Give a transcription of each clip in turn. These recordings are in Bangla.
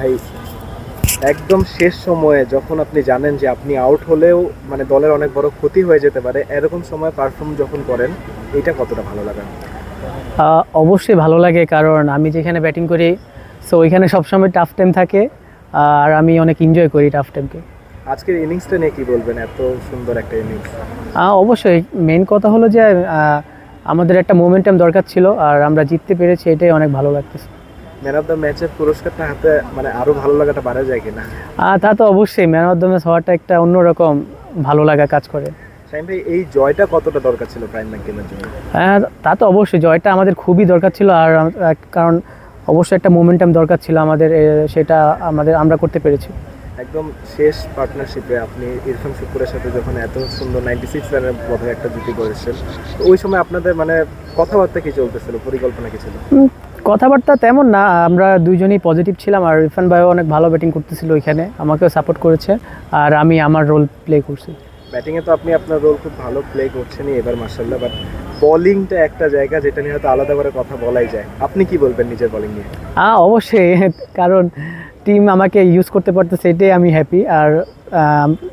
ভাই একদম শেষ সময়ে যখন আপনি জানেন যে আপনি আউট হলেও মানে দলের অনেক বড় ক্ষতি হয়ে যেতে পারে, এরকম সময় পারফর্ম যখন করেন, এটা কতটা ভালো লাগে? অবশ্যই ভালো লাগে, কারণ আমি যেখানে ব্যাটিং করি সো ওইখানে সবসময় টাফ টাইম থাকে, আর আমি অনেক এনজয় করি টাফ টাইমকে। আজকের ইনিংসটা নিয়ে কি বলবেন? এত সুন্দর একটা ইনিংস। অবশ্যই মেইন কথা হলো যে আমাদের একটা মোমেন্টাম দরকার ছিল, আর আমরা জিততে পেরেছি, এটাই অনেক ভালো লাগতেছে। ম্যান অফ দ্য ম্যাচের পুরস্কারটা হাতে মানে আরো ভালো লাগাটা বাড়া যায় কিনা? তা তো অবশ্যই, ম্যান অফ দ্য ম্যাচ হওয়াটা একটা অন্যরকম ভালো লাগা কাজ করে। শাহিন ভাই, এই জয়টা কতটা দরকার ছিল প্রাইম ব্যাংকের জন্য? তা তো অবশ্যই জয়টা আমাদের খুবই দরকার ছিল, আর কারণ অবশ্যই একটা মোমেন্টাম দরকার ছিল আমাদের, সেটা আমরা করতে পেরেছি। একদম শেষ পার্টনারশিপে আপনি ইরফান শুকুরের সাথে যখন এত সুন্দর 96 রানের বোধহয় একটা জুটি করেছেন, তো ওই সময় আপনাদের মানে কথাবার্তা কি চলতেছিল, পরিকল্পনা কি ছিল? কথাবার্তা তেমন না, আমরা দুইজনই পজিটিভ ছিলাম, আর ইরফান ভাইও অনেক ভালো ব্যাটিং করতেছিল ওইখানে, আমাকেও সাপোর্ট করেছে, আর আমি আমার রোল প্লে করছি। ব্যাটিংয়ে তো আপনি আপনার রোল খুব ভালো প্লে করছেনই এবার মাশাআল্লাহ, বাট বোলিংটা একটা জায়গা যেটা নিয়ে হয়তো আলাদা করে কথা বলাই যায়। আপনি কি বলবেন নিজের বোলিং নিয়ে? অবশ্যই, কারণ টিম আমাকে ইউজ করতে পারতেছে, এটাই আমি হ্যাপি। আর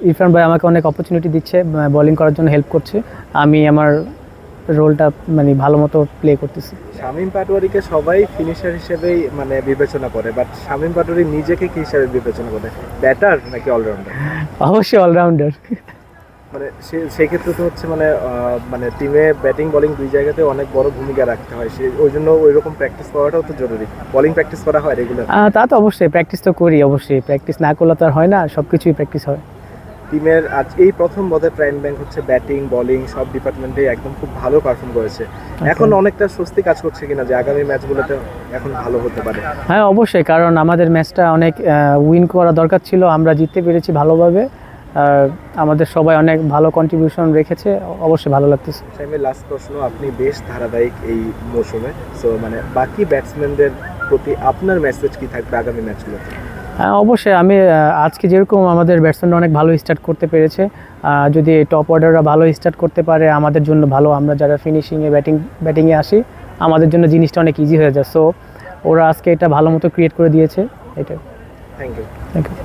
ইরফান ভাই আমাকে অনেক অপরচুনিটি দিচ্ছে, বোলিং করার জন্য হেল্প করছে, আমি আমার রোলটা মানে ভালো মতো প্লে করতেছি। শামীম পাটোয়ারিকে সবাই ফিনিশার হিসেবেই মানে বিবেচনা করে, বাট শামীম পাটোয়ারি নিজেকে কি হিসাবে বিবেচনা করে, ব্যাটার নাকি অলরাউন্ডার? অবশ্যই অলরাউন্ডার। মানে সেক্ষেত্রে তো হচ্ছে মানে মানে টিমে ব্যাটিং বোলিং দুই জায়গাতে অনেক বড় ভূমিকা রাখতে হয়, সে ওই জন্য ওই রকম প্র্যাকটিস করাটাও তো জরুরি। বোলিং প্র্যাকটিস করা হয় রেগুলার? তা তো অবশ্যই প্র্যাকটিস তো করি, অবশ্যই প্র্যাকটিস না করলে তো আর হয় না, সব কিছুই প্র্যাকটিস হয়। টিমের আজ এই প্রথম বোধহয় প্রাইম ব্যাংক হচ্ছে ব্যাটিং বোলিং সব ডিপার্টমেন্টে একদম খুব ভালো পারফর্ম করেছে। এখন অনেকটা স্বস্তি কাজ করছে কিনা যে আগামী ম্যাচগুলোতে এখন ভালো হতে পারে? হ্যাঁ অবশ্যই, কারণ আমাদের ম্যাচটা অনেক উইন করা দরকার ছিল, আমরা জিততে পেরেছি ভালোভাবে, আর আমাদের সবাই অনেক ভালো কন্ট্রিবিউশন রেখেছে, অবশ্যই ভালো লাগতেছে। সাইমে লাস্ট প্রশ্ন, আপনি বেশ ধারাবাহিক এই মৌসুমে, সো মানে বাকি ব্যাটসম্যানদের প্রতি আপনার মেসেজ কি থাকবে আগামী ম্যাচগুলোতে? হ্যাঁ অবশ্যই, আমি আজকে যেরকম আমাদের ব্যাটসম্যানরা অনেক ভালো স্টার্ট করতে পেরেছে, যদি টপ অর্ডাররা ভালো স্টার্ট করতে পারে আমাদের জন্য ভালো, আমরা যারা ফিনিশিংয়ে ব্যাটিংয়ে আসি আমাদের জন্য জিনিসটা অনেক ইজি হয়ে যায়। সো ওরা আজকে এটা ভালো মতো ক্রিয়েট করে দিয়েছে, এটা। Thank you. Thank you.